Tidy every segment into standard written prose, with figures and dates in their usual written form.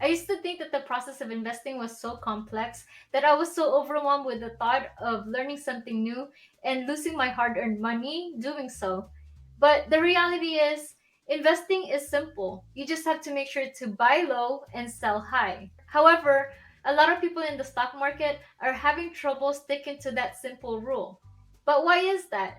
used to think that the process of investing was so complex that I was so overwhelmed with the thought of learning something new and losing my hard earned money doing so. But the reality is, investing is simple. You just have to make sure to buy low and sell high. However, a lot of people in the stock market are having trouble sticking to that simple rule. But why is that?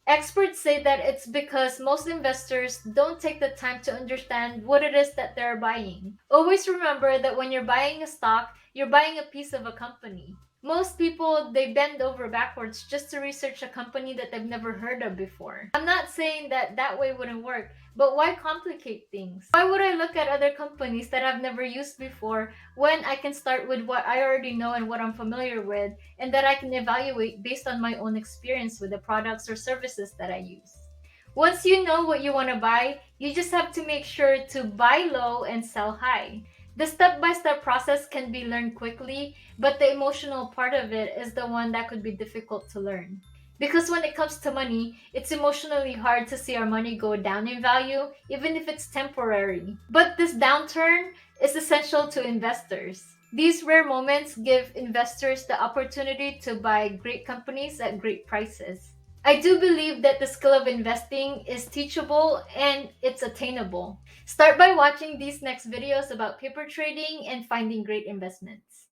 Experts say that it's because most investors don't take the time to understand what it is that they're buying. Always remember that when you're buying a stock, you're buying a piece of a company. Most people, they bend over backwards just to research a company that they've never heard of before. I'm not saying that that way wouldn't work, but why complicate things? Why would I look at other companies that I've never used before when I can start with what I already know and what I'm familiar with, and that I can evaluate based on my own experience with the products or services that I use? Once you know what you want to buy, you just have to make sure to buy low and sell high. The step by step process can be learned quickly, but the emotional part of it is the one that could be difficult to learn. Because when it comes to money, it's emotionally hard to see our money go down in value, even if it's temporary. But this downturn is essential to investors. These rare moments give investors the opportunity to buy great companies at great prices. I do believe that the skill of investing is teachable and it's attainable. Start by watching these next videos about paper trading and finding great investments.